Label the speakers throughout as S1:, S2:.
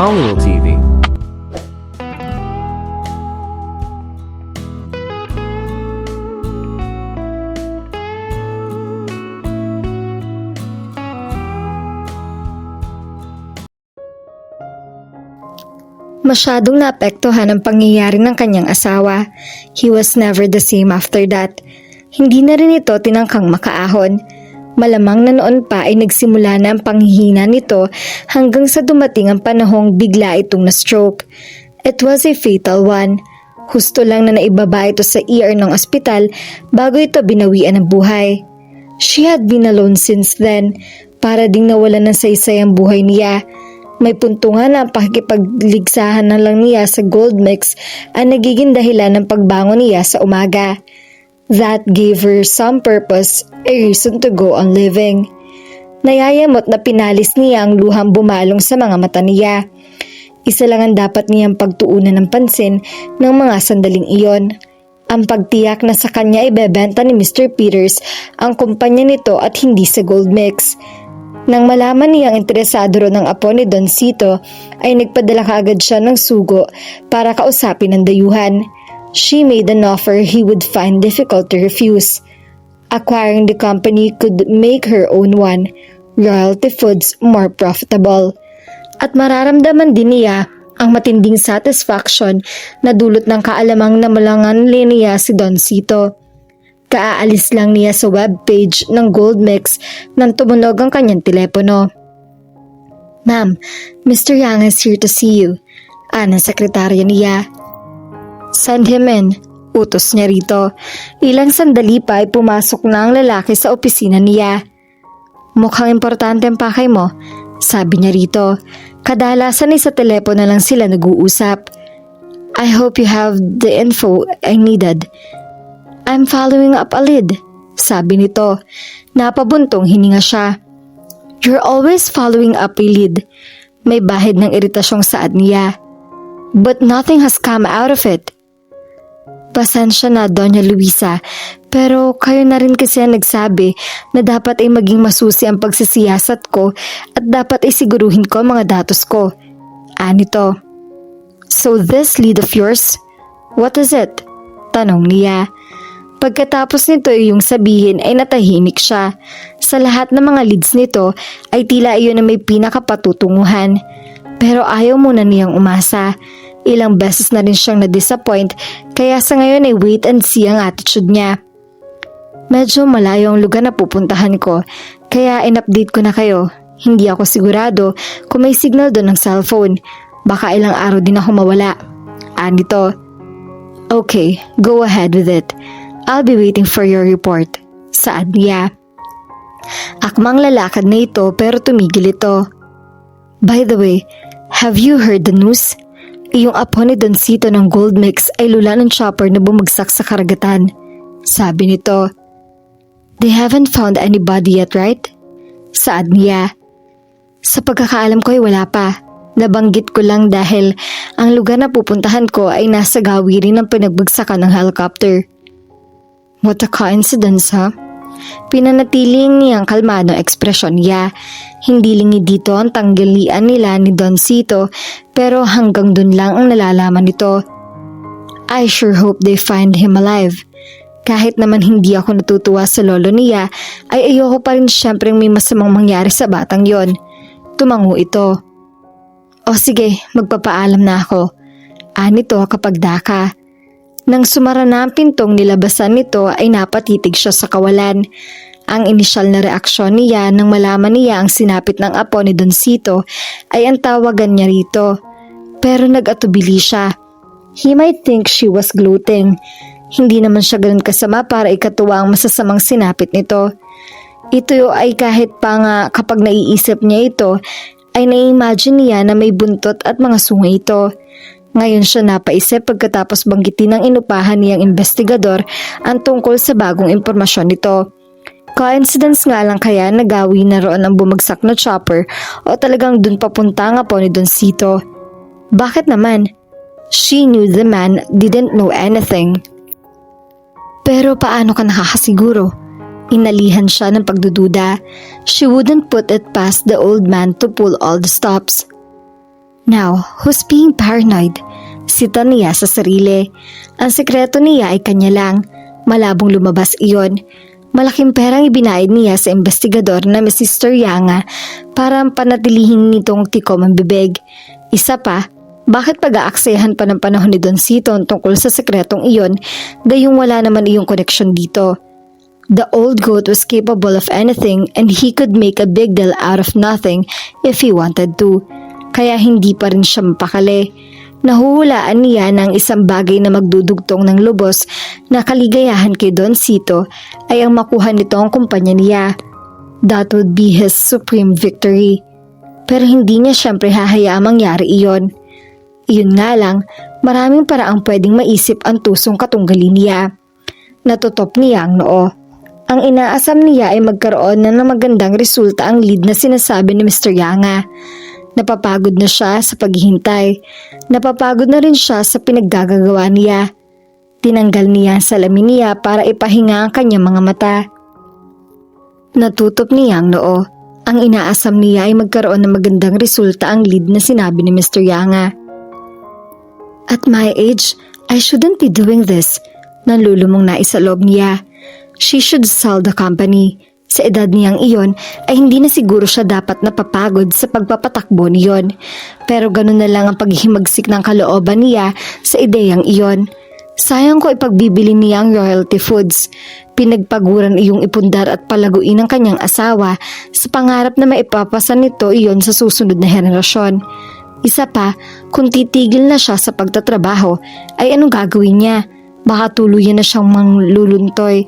S1: Colonial TV.
S2: Masyadong naapektuhan ang pangyayari ng kanyang asawa. He was never the same after that. Hindi na rin ito tinangkang makaahon. Malamang na noon pa ay nagsimula na ang panghihina nito hanggang sa dumating ang panahong bigla itong na-stroke. It was a fatal one. Husto lang na naibaba ito sa ER ng ospital bago ito binawian ng buhay. She had been alone since then. Para ding nawalan ng saysay ang buhay niya. May punto nga na ang pakikipagligsahan na lang niya sa gold mix ang nagiging dahilan ng pagbangon niya sa umaga. That gave her some purpose, a reason to go on living. Nayayamot na pinalis niya ang luhang bumalong sa mga mata niya. Isa lang ang dapat niyang pagtuunan ng pansin ng mga sandaling iyon. Ang pagtiyak na sa kanya ibebenta ni Mr. Peters ang kumpanya nito at hindi sa gold mix. Nang malaman niyang interesado ron ng apo ni Don Cito, ay nagpadala kaagad siya ng sugo para kausapin ang dayuhan. She made an offer he would find difficult to refuse. Acquiring the company could make her own one, Royalty Foods, more profitable. At mararamdaman din niya ang matinding satisfaction na dulot ng kaalamang na malangan niya si Don Cito. Kaaalis lang niya sa webpage ng Gold Mix nang tumunog ang kanyang telepono. "Ma'am, Mr. Yang is here to see you," ang sekretarya niya. "Send him in," utos niya rito. Ilang sandali pa ay pumasok na ang lalaki sa opisina niya. "Mukhang importante ang pakay mo," sabi niya rito. Kadalasan ay sa telepono lang sila nag-uusap. "I hope you have the info I needed." "I'm following up a lead," sabi nito. Napabuntong hininga siya. "You're always following up a lead." May bahid ng iritasyong saad niya. "But nothing has come out of it." "Pasensya na, Doña Luisa, pero kayo na rin kasi ang nagsabi na dapat ay maging masusi ang pagsisiyasat ko at dapat ay siguruhin ko ang mga datos ko." Anito. "So this lead of yours, what is it?" tanong niya. Pagkatapos nito yung sabihin ay natahimik siya. Sa lahat ng mga leads nito ay tila iyon na may pinakapatutunguhan. Pero ayaw muna niyang umasa. Ilang beses na rin siyang na-disappoint kaya sa ngayon ay wait and see ang attitude niya. "Medyo malayo ang lugar na pupuntahan ko kaya in-update ko na kayo. Hindi ako sigurado kung may signal doon ng cellphone. Baka ilang araw din ako mawala." Anito. "Okay, go ahead with it. I'll be waiting for your report," saad niya. Akmang lalakad na ito pero tumigil ito. "By the way, have you heard the news? Iyong apo ni Don Cito ng Gold Mix ay lula ng chopper na bumagsak sa karagatan," sabi nito. "They haven't found anybody yet, right?" saad niya. "Sa pagkakaalam ko ay wala pa. Nabanggit ko lang dahil ang lugar na pupuntahan ko ay nasa gawirin ng pinagbagsakan ng helicopter." "What a coincidence, ha?" Pinanatiling niyang kalmado ang ekspresyon niya. Hindi lingi dito ang tanggalian nila ni Don Cito pero hanggang dun lang ang nalalaman nito. "I sure hope they find him alive. Kahit naman hindi ako natutuwa sa lolo niya ay ayoko pa rin siyempre may masamang mangyari sa batang yon." Tumango ito. "O sige, magpapaalam na ako." Anito kapag daka. Nang sumara na ang pintong nilabasan nito ay napatitig siya sa kawalan. Ang inisyal na reaksyon niya nang malaman niya ang sinapit ng apo ni Don Cito ay ang tawagan niya rito. Pero nag-atubili siya. He might think she was gloating. Hindi naman siya ganun kasama para ikatuwa ang masasamang sinapit nito. Ito ay kahit pa nga kapag naiisip niya ito ay na-imagine niya na may buntot at mga sungay ito. Ngayon siya napaisip pagkatapos banggitin ng inupahan niyang investigador ang tungkol sa bagong impormasyon nito. Coincidence nga lang kaya nagawi na roon ang bumagsak na chopper o talagang dun papunta nga po ni Don Cito? Bakit naman? She knew the man didn't know anything. Pero paano ka nakakasiguro? Inalihan siya ng pagdududa. She wouldn't put it past the old man to pull all the stops. Now, who's being paranoid? Sita niya sa sarili. Ang sekreto niya ay kanya lang. Malabong lumabas iyon. Malaking perang ibinayad niya sa investigador na si Mr. Yanga para panatilihin nitong tikom ang bibig. Isa pa, bakit pag-aaksayahan pa ng panahon ni Don Seaton tungkol sa sekretong iyon, gayong wala naman iyong koneksyon dito? The old goat was capable of anything and he could make a big deal out of nothing if he wanted to. Kaya hindi pa rin siya mapakali. Nahuhulaan niya ng isang bagay na magdudugtong ng lubos na kaligayahan kay Don Sito ay ang makuha nito ang kumpanya niya. That would be his supreme victory. Pero hindi niya syempre hahayaang mangyari iyon. Iyon nga lang, maraming paraang pwedeng maisip ang tusong katunggali niya. Natutop niya ang noo. Ang inaasam niya ay magkaroon na ng magandang resulta ang lead na sinasabi ni Mr. Yanga. Napapagod na siya sa paghihintay. Napapagod na rin siya sa pinaggagawa niya. Tinanggal niya ang salamin niya para ipahinga ang kanyang mga mata. Natutop niya ang noo. Ang inaasam niya ay magkaroon ng magandang resulta ang lead na sinabi ni Mr. Yanga. At my age, I shouldn't be doing this. Nanlulumong na isaloob niya. She should sell the company. Sa edad niyang iyon ay hindi na siguro siya dapat napapagod sa pagpapatakbo niyon. Pero ganun na lang ang paghihimagsik ng kalooban niya sa ideyang iyon. Sayang ko ipagbibili niya ang royalty foods. Pinagpaguran iyong ipundar at palaguin ng kanyang asawa sa pangarap na maipapasan nito iyon sa susunod na henerasyon. Isa pa, kung titigil na siya sa pagtatrabaho, ay anong gagawin niya? Baka tuluyan na siyang mangluluntoy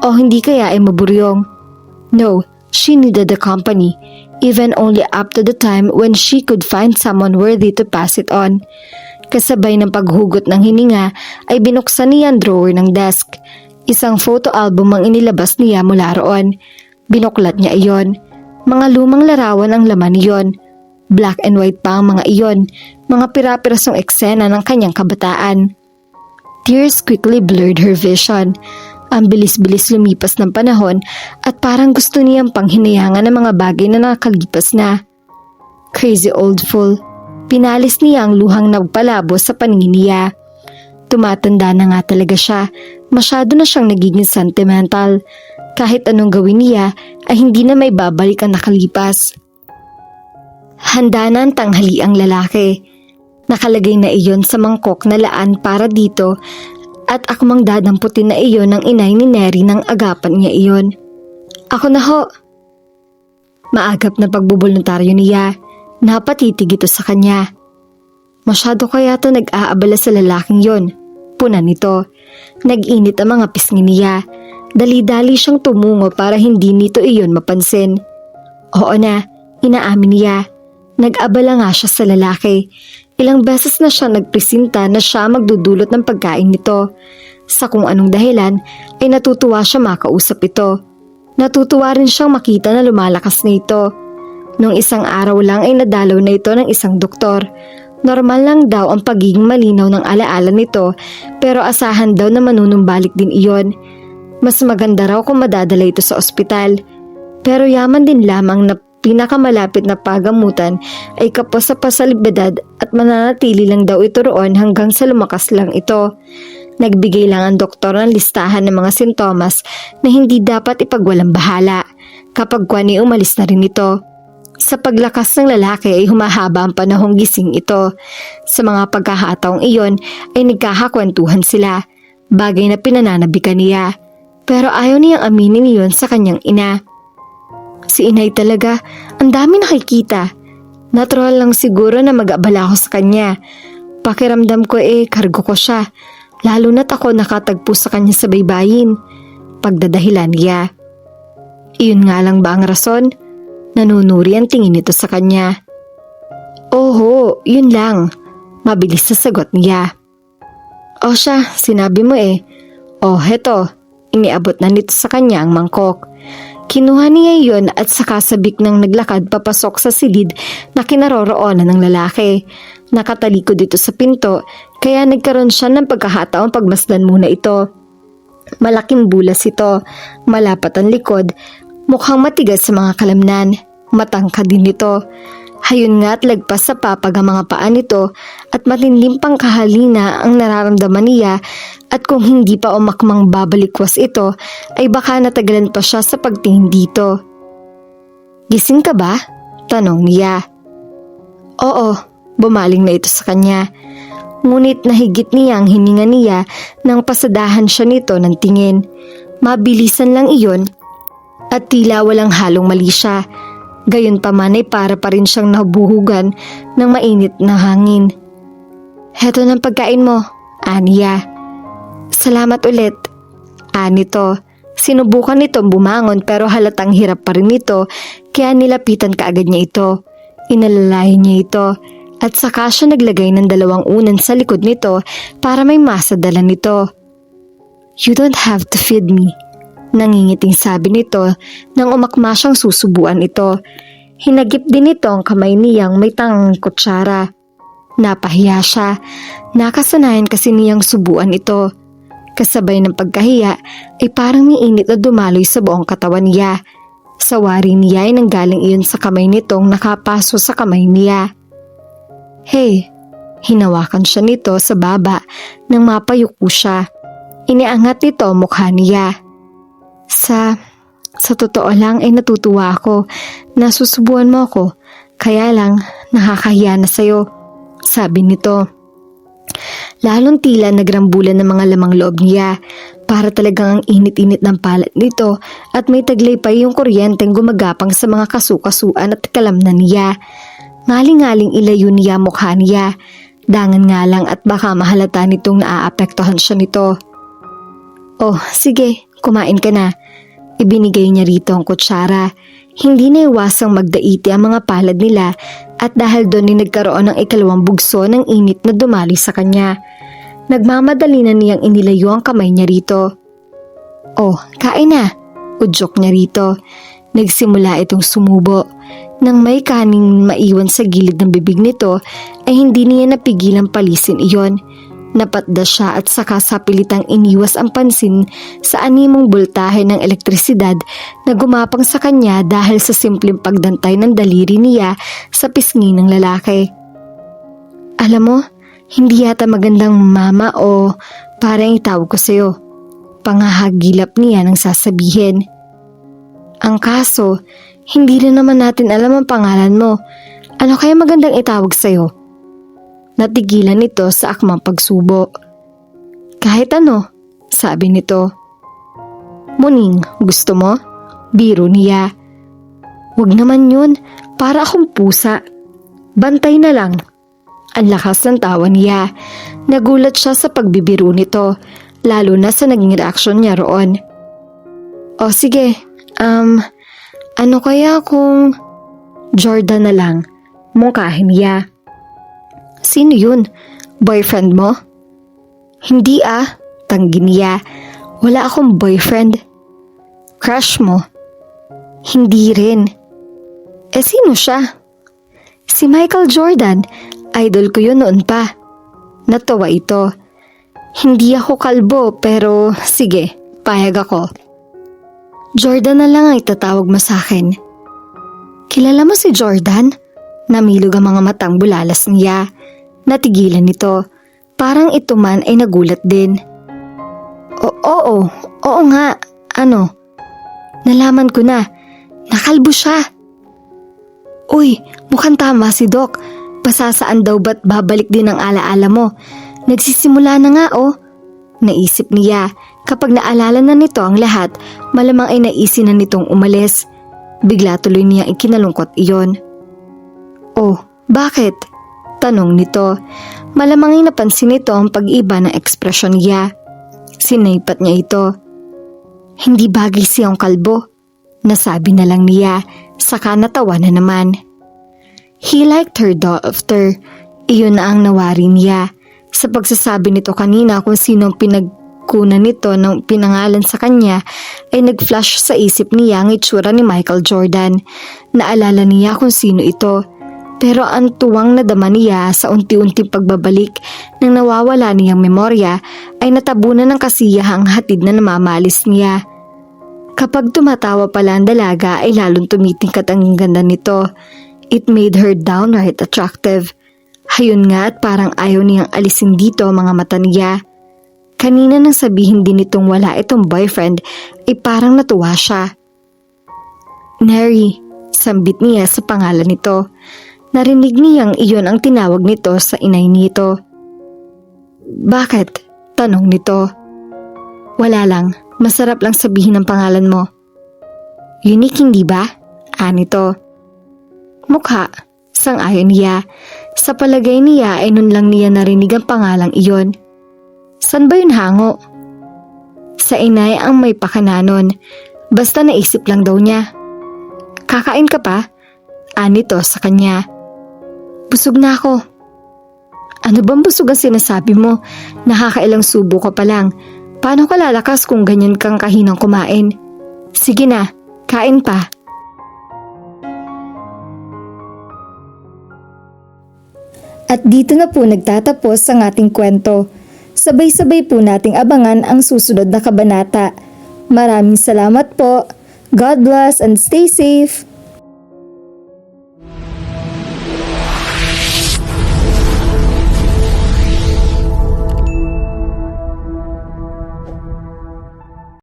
S2: o hindi kaya ay maburyong. No, she needed the company, even only up to the time when she could find someone worthy to pass it on. Kasabay ng paghugot ng hininga ay binuksan niya ang drawer ng desk. Isang photo album ang inilabas niya mula roon. Binuklat niya iyon. Mga lumang larawan ang laman niyon. Black and white pa ang mga iyon, mga pira-pirasong eksena ng kanyang kabataan. Tears quickly blurred her vision. Ang bilis-bilis lumipas ng panahon at parang gusto niyang panghinayangan ng mga bagay na nakalipas na. Crazy old fool. Pinalis niya ang luhang nagpalabo sa paningin niya. Tumatanda na nga talaga siya. Masyado na siyang nagiging sentimental. Kahit anong gawin niya ay hindi na may babalik ang nakalipas. Handa na ang tanghali ang lalaki. Nakalagay na iyon sa mangkok na laan para dito at akmang dadamputin na iyon ng inay ni Neri nang agapan niya iyon. Ako na ho. Maagap na pagbubuluntaryo niya. Napatitig ito sa kanya. Masyado kaya to nag-aabala sa lalaking yon. Puna nito. Nag-init ang mga pisngi niya. Dali-dali siyang tumungo para hindi nito iyon mapansin. Oo na, inaamin niya. Nag-abala nga siya sa lalaki. Ilang beses na siya nagpresinta na siya magdudulot ng pagkain nito. Sa kung anong dahilan ay natutuwa siya makausap ito. Natutuwa rin siyang makita na lumalakas na ito. Nung isang araw lang ay nadalaw na ito ng isang doktor. Normal lang daw ang pagiging malinaw ng alaala nito pero asahan daw na manunumbalik din iyon. Mas maganda raw kung madadala ito sa ospital. Pero yaman din lamang na pinakamalapit na pagamutan ay kapos sa pasalibedad at mananatili lang daw ito roon hanggang sa lumakas lang ito. Nagbigay lang ang doktor ng listahan ng mga sintomas na hindi dapat ipagwalang bahala kapag kwani umalis na rin ito. Sa paglakas ng lalaki ay humahaba ang panahong gising ito. Sa mga pagkakataong iyon ay nagkakakwentuhan sila, bagay na pinananabikan niya. Pero ayaw niyang aminin iyon sa kanyang ina. Si inay talaga, ang dami nakikita. Natural lang siguro na mag-abala ako sa kanya. Pakiramdam ko kargo ko siya. Lalo na't ako nakatagpo sa kanya sa baybayin. Pagdadahilan niya. Iyon nga lang ba ang rason? Nanunuri ang tingin nito sa kanya. Oho, yun lang. Mabilis na sagot niya. O siya, sinabi mo O heto, iniabot na nito sa kanya ang mangkok. Kinuha niya iyon at saka sabik ng naglakad papasok sa silid na kinaroroonan ng lalaki. Nakatalikod dito sa pinto kaya nagkaroon siya ng pagkakataong pagmasdan muna ito. Malaking bulas ito, malapat ang likod, mukhang matigas sa mga kalamnan, matangkad din ito. Hayon nga't lagpas sa papag ang mga paa nito at matinding pangkahalina ang nararamdaman niya at kung hindi pa umakmang babalikwas ito ay baka natagalan pa siya sa pagtingin dito. "Gising ka ba?" tanong niya. Oo, bumaling na ito sa kanya. Ngunit nahigit niya ang hininga niya nang pasadahan siya nito ng tingin. Mabilisan lang iyon at tila walang halong mali siya. Gayunpaman ay para pa rin siyang nabuhugan ng mainit na hangin. "Heto ng pagkain mo," aniya. "Salamat ulit," anito. Sinubukan nitong bumangon pero halatang hirap pa rin ito kaya nilapitan kaagad niya ito. Inalalayan niya ito at saka siya naglagay ng 2 unan sa likod nito para may masadala nito. "You don't have to feed me," nangingiting sabi nito nang umakma siyang susubuan ito. Hinagip din nito ang kamay niyang may tangang kutsara. Napahiya siya. Nakasanayan kasi niyang subuan ito. Kasabay ng pagkahiya ay parang niinit na dumaloy sa buong katawan niya. Sa wari niya ay nanggaling iyon sa kamay nitong nakapaso sa kamay niya. "Hey," hinawakan siya nito sa baba nang mapayuko siya. Iniangat nito ang mukha niya. Sa totoo lang ay natutuwa ako na susubuan mo ako, kaya lang nakakahiya na sa'yo," sabi nito. Lalong tila nagrambulan ng mga lamang loob niya. Para talagang ang init-init ng palat nito at may taglay pa yung kuryenteng gumagapang sa mga kasukasuan at kalamnan niya. Ngaling-ngaling ilayo niya mukha niya. Dangan nga lang at baka mahalata nitong naaapektuhan siya nito. "Oh, sige, kumain ka na." Ibinigay niya rito ang kutsara. Hindi na iwasang magdaiti ang mga palad nila at dahil doon ay nagkaroon ng ikalawang bugso ng init na dumali sa kanya. Nagmamadali na niyang inilayo ang kamay niya rito. "Oh, kain na," udyok niya rito. Nagsimula itong sumubo. Nang may kaning maiwan sa gilid ng bibig nito ay hindi niya napigilang palisin iyon. Napatda siya at saka sa pilitang iniwas ang pansin sa animong boltahe ng elektrisidad na gumapang sa kanya dahil sa simpleng pagdantay ng daliri niya sa pisngi ng lalaki. "Alam mo, hindi yata magandang mama o parang itawag ko sa'yo," pangahagilap niya nang sasabihin. "Ang kaso, hindi rin naman natin alam ang pangalan mo. Ano kaya magandang itawag sa'yo?" Natigilan nito sa akmang pagsubo. "Kahit ano," sabi nito. "Muning, gusto mo?" Biro niya. "Wag naman yun, para akong pusa. Bantay na lang." Ang lakas ng tawa niya. Nagulat siya sa pagbibiro nito, lalo na sa naging reaksyon niya roon. "O sige, ano kaya kung Jordan na lang?" Mungkahin niya. "Sino yun? Boyfriend mo?" "Hindi tanggi niya. "Wala akong boyfriend." "Crush mo?" "Hindi rin." Sino siya?" "Si Michael Jordan. Idol ko yun noon pa." Natawa ito. "Hindi ako kalbo pero sige, payag ako." "Jordan na lang ang itatawag mo sa akin." "Kilala mo si Jordan?" Namilog ang mga matang bulalas niya. Natigilan nito. Parang ito man ay nagulat din. Oo nga. Ano?" "Nalaman ko na. Nakalbo siya." "Uy, mukhang tama si Doc. Pasasaan daw ba't babalik din ang alaala mo? Nagsisimula na nga Naisip niya. Kapag naalala na nito ang lahat, malamang ay naisin na nitong umalis. Bigla tuloy niyang ikinalungkot iyon. "Oh, bakit?" tanong nito. Malamang ay napansin nito ang pag-iba ng ekspresyon niya. Sinaypat niya ito. "Hindi bagay siyang kalbo," nasabi na lang niya, saka natawa na naman. He liked her daughter. Iyon na ang nawari niya. Sa pagsasabi nito kanina kung sinong pinagkunan nito ng pinangalan sa kanya ay nag-flash sa isip niya ang itsura ni Michael Jordan. Naalala niya kung sino ito. Pero ang tuwang nadama niya sa unti-unting pagbabalik ng nawawala niyang memorya ay natabunan ng kasiyahang hatid na namamalis niya. Kapag tumatawa pala ang dalaga ay lalong tumitingkat ang ganda nito. It made her downright attractive. Hayun nga at parang ayaw niyang alisin dito ang mga mata niya. Kanina nang sabihin din itong wala itong boyfriend ay parang natuwa siya. Neri, sambit niya sa pangalan nito. Narinig niyang iyon ang tinawag nito sa inay nito. Bakit? Tanong nito. Wala lang, masarap lang sabihin ang pangalan mo. Unique hindi ba? Nito. Mukha, sang-ayon niya. Sa palagay niya ay nun lang niya narinig ang pangalang iyon. San ba yun hango? Sa inay ang may pakananon. Basta naisip lang daw niya. Kakain ka pa? Nito sa kanya. Busog na ako. Ano bang busog ang sinasabi mo? Nakakailang subo ka pa lang. Paano ka lalakas kung ganyan kang kahinang kumain? Sige na, kain pa. At dito na po nagtatapos ang ating kwento. Sabay-sabay po nating abangan ang susunod na kabanata. Maraming salamat po. God bless and stay safe.